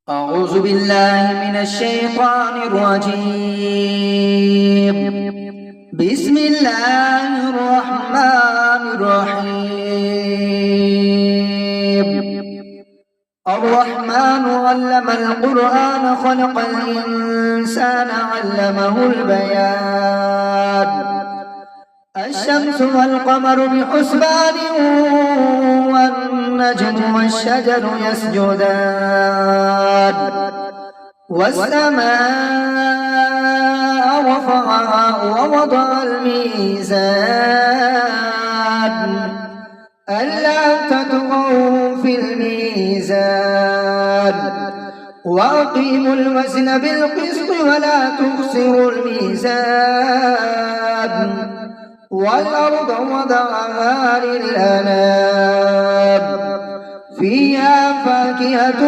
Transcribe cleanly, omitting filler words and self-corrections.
أعوذ بالله من الشيطان الرجيم. بسم الله الرحمن الرحيم. الرحمن علم القرآن خلق الإنسان علمه البيان. الشمس والقمر بحسبان والنجم والشجر يسجدان والسماء رفعها ووضع الميزان ألا تطغوا في الميزان وأقيموا الوزن بالقسط ولا تخسروا الميزان والأرض وضعها للأنام فيها فاكهة